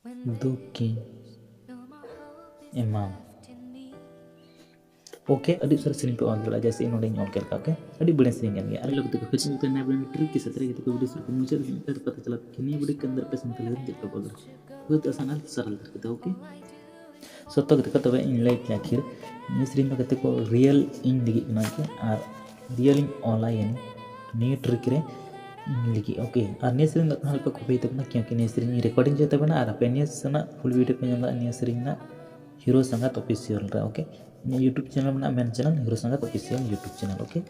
दुखी एमाम ओके अड़ी सर सिरिंग पे ऑन दड़ा जैसे इन्होंने ऑन कर का ओके अड़ी बड़े सिरिंग गन अरे लोग तो कुछ नहीं करना है ट्रिक की सतरे की तो वीडियो शुरू मुझे तो पता चला कि नहीं वीडियो के अंदर पे सिंपल है देखो बोल बहुत आसान है सरल करके ओके सत्तो के तबे इन लाइक आखिर ये सिरिंग में कहते को रियल इन दिगी ना के और real in online new trick रे लिखी ओके और ने सिरिंग ना हल्का कॉपी तक ना क्योंकि ने सिरिंग रिकॉर्डिंग जो तबे ना और पे सना फुल वीडियो पे जमला ने सिरिंग ना हीरो संगत ऑफिशियल रे ओके यूट्यूब चैनल में मेन चैनल हीरो संगत ऑफिशियल यूट्यूब चैनल ओके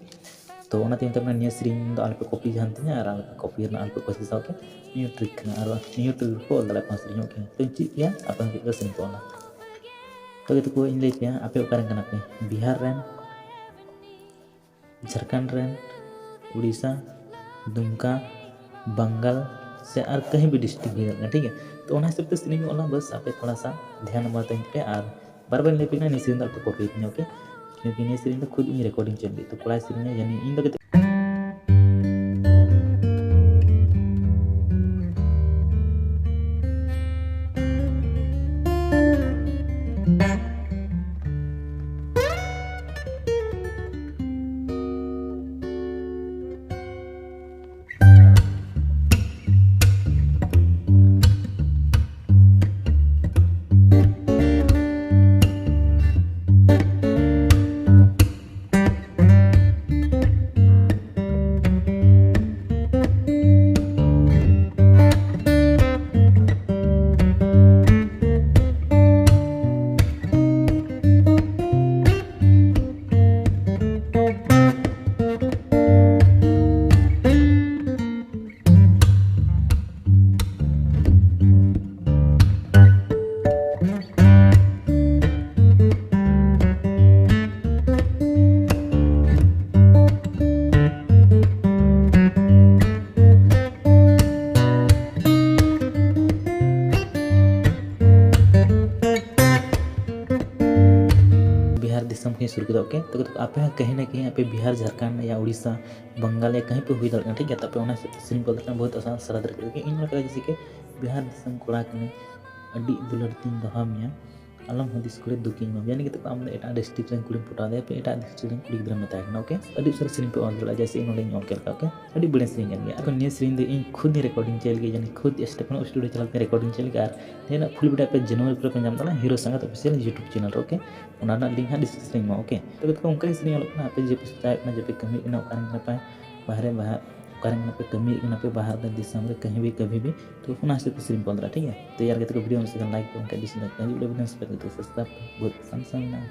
तो ओना तीन तब निया सिरिंग अल्प कॉपी जानते हैं और अल्प कॉपी ना अल्प कोशिश ओके न्यू ट्रिक ना और न्यू ट्रिक को दला पास सिरिंग ओके तो चीज या अपन के सिरिंग को ना तो gitu ko ini ya apa ukaran kenapa Bihar ren Jharkhand रैन उड़ीसा दुमका बंगाल से और कहीं भी डिस्ट्रिक्ट भी ठीक है तो उन हिसाब से सिरिंग वाला बस आप थोड़ा सा ध्यान बातें पे और बार बार ले पिना नहीं सिरिंग तो कॉपी ओके क्योंकि नहीं सिरिंग तो खुद इन रिकॉर्डिंग चल रही तो कोड़ा सिरिंग यानी इन तो बिहार दिसम कहीं शुरू किया ओके तो आप कहीं ना कहीं आप बिहार झारखंड या उड़ीसा बंगाल या कहीं पे हुई दाड़ा ठीक है तब पे सिरिंग बदलना बहुत आसान सरल तरीके इन जैसे कि बिहार दिसम कोड़ा कने अड्डी दुलर तीन दहा मिया अलम हदिस कुड़ी दुकिन में यानी कि तो आम एटा डिस्ट्रिक्ट रे कुड़ी पुटा दे पे एटा डिस्ट्रिक्ट रे कुड़ी गिद्रा में ताकना ओके अड्डी सर सिरिंग पे ऑन दड़ा जैसे इन्होंने ऑन कर का ओके अड्डी बड़े सिरिंग गन गया अपन ने सिरिंग दे इन खुद ही रिकॉर्डिंग चल गई यानी खुद स्टेफनो स्टूडियो चला पे रिकॉर्डिंग चल गया देना फुल वीडियो पे जनवरी पे नाम दला हीरो संगत ऑफिशियल यूट्यूब चैनल ओके उना ना लिंक है डिस्क्रिप्शन में ओके तो उनका ही सिरिंग लोग ना पे जे चाहे ना जे पे कमी ना कारण ना पाए बाहर बाहर कारण पे कमी ना पे बाहर द दिसम रे कहीं भी कभी भी तो पुनः से सिरिंग पंद्रह ठीक है तो यार के वीडियो में से लाइक उनका डिसलाइक वीडियो बनाने से पहले तो सब्सक्राइब बहुत आसान